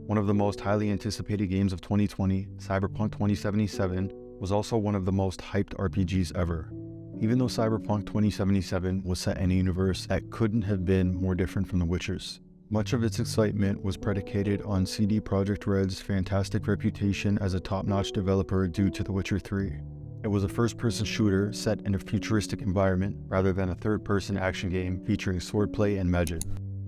One of the most highly anticipated games of 2020, Cyberpunk 2077, was also one of the most hyped RPGs ever. Even though Cyberpunk 2077 was set in a universe that couldn't have been more different from The Witcher's, much of its excitement was predicated on CD Projekt Red's fantastic reputation as a top-notch developer due to The Witcher 3. It was a first-person shooter set in a futuristic environment rather than a third-person action game featuring swordplay and magic.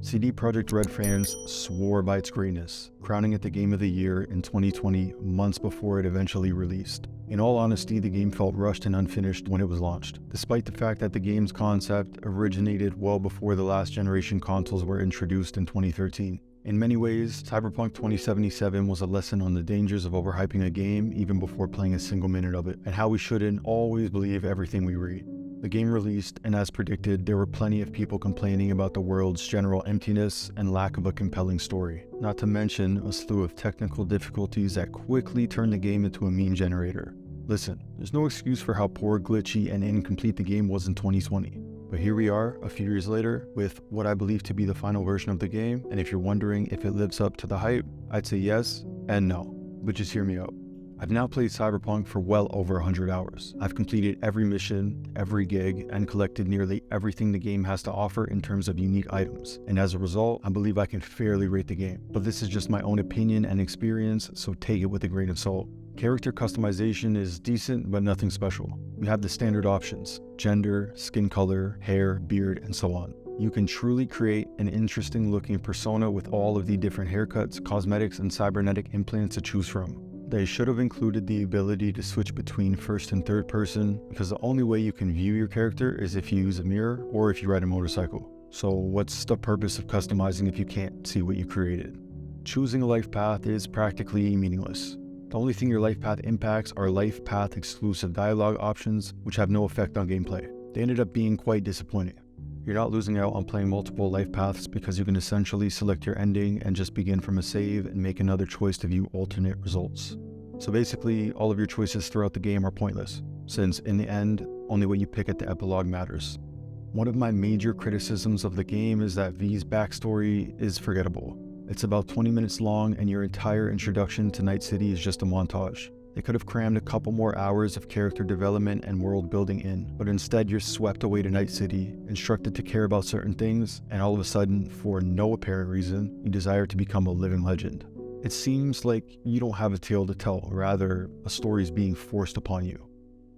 CD Projekt Red fans swore by its greatness, crowning it the Game of the Year in 2020, months before it eventually released. In all honesty, the game felt rushed and unfinished when it was launched, despite the fact that the game's concept originated well before the last generation consoles were introduced in 2013. In many ways, Cyberpunk 2077 was a lesson on the dangers of overhyping a game even before playing a single minute of it, and how we shouldn't always believe everything we read. The game released, and as predicted, there were plenty of people complaining about the world's general emptiness and lack of a compelling story, not to mention a slew of technical difficulties that quickly turned the game into a meme generator. Listen, there's no excuse for how poor, glitchy, and incomplete the game was in 2020. But here we are, a few years later, with what I believe to be the final version of the game, and if you're wondering if it lives up to the hype, I'd say yes and no, but just hear me out. I've now played Cyberpunk for well over 100 hours. I've completed every mission, every gig, and collected nearly everything the game has to offer in terms of unique items. And as a result, I believe I can fairly rate the game. But this is just my own opinion and experience, so take it with a grain of salt. Character customization is decent, but nothing special. You have the standard options: gender, skin color, hair, beard, and so on. You can truly create an interesting looking persona with all of the different haircuts, cosmetics, and cybernetic implants to choose from. They should have included the ability to switch between first and third person, because the only way you can view your character is if you use a mirror or if you ride a motorcycle. So what's the purpose of customizing if you can't see what you created? Choosing a life path is practically meaningless. The only thing your life path impacts are life path exclusive dialogue options, which have no effect on gameplay. They ended up being quite disappointing. You're not losing out on playing multiple life paths because you can essentially select your ending and just begin from a save and make another choice to view alternate results. So basically, all of your choices throughout the game are pointless, since in the end, only what you pick at the epilogue matters. One of my major criticisms of the game is that V's backstory is forgettable. It's about 20 minutes long, and your entire introduction to Night City is just a montage. They could have crammed a couple more hours of character development and world building in, but instead you're swept away to Night City, instructed to care about certain things, and all of a sudden, for no apparent reason, you desire to become a living legend. It seems like you don't have a tale to tell, rather, a story is being forced upon you.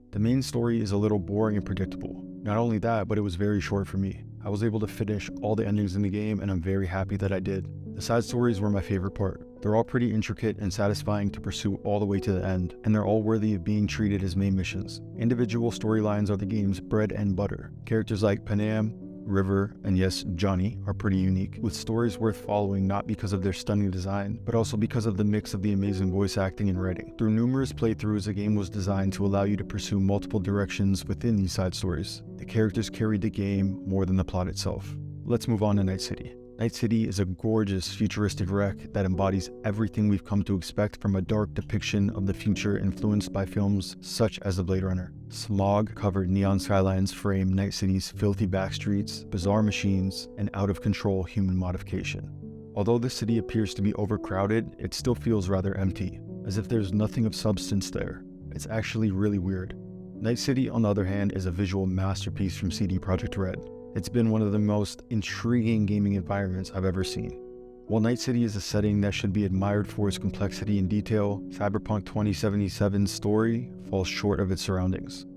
The main story is a little boring and predictable. Not only that, but it was very short for me. I was able to finish all the endings in the game, and I'm very happy that I did. The side stories were my favorite part. They're all pretty intricate and satisfying to pursue all the way to the end, and they're all worthy of being treated as main missions. Individual storylines are the game's bread and butter. Characters like Panam, River, and yes, Johnny are pretty unique, with stories worth following not because of their stunning design, but also because of the mix of the amazing voice acting and writing. Through numerous playthroughs, the game was designed to allow you to pursue multiple directions within these side stories. The characters carried the game more than the plot itself. Let's move on to Night City. Night City is a gorgeous, futuristic wreck that embodies everything we've come to expect from a dark depiction of the future influenced by films such as The Blade Runner. Smog-covered neon skylines frame Night City's filthy backstreets, bizarre machines, and out-of-control human modification. Although the city appears to be overcrowded, it still feels rather empty, as if there's nothing of substance there. It's actually really weird. Night City, on the other hand, is a visual masterpiece from CD Projekt Red. It's been one of the most intriguing gaming environments I've ever seen. While Night City is a setting that should be admired for its complexity and detail, Cyberpunk 2077's story falls short of its surroundings.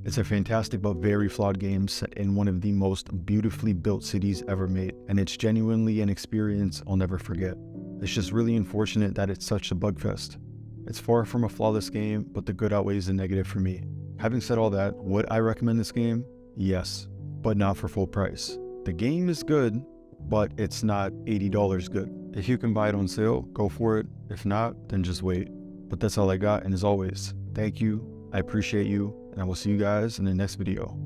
It's a fantastic but very flawed game set in one of the most beautifully built cities ever made, and it's genuinely an experience I'll never forget. It's just really unfortunate that it's such a bugfest. It's far from a flawless game, but the good outweighs the negative for me. Having said all that, would I recommend this game? Yes, but not for full price. The game is good, but it's not $80 good. If you can buy it on sale, go for it. If not, then just wait. But that's all I got, and as always, thank you, I appreciate you, and I will see you guys in the next video.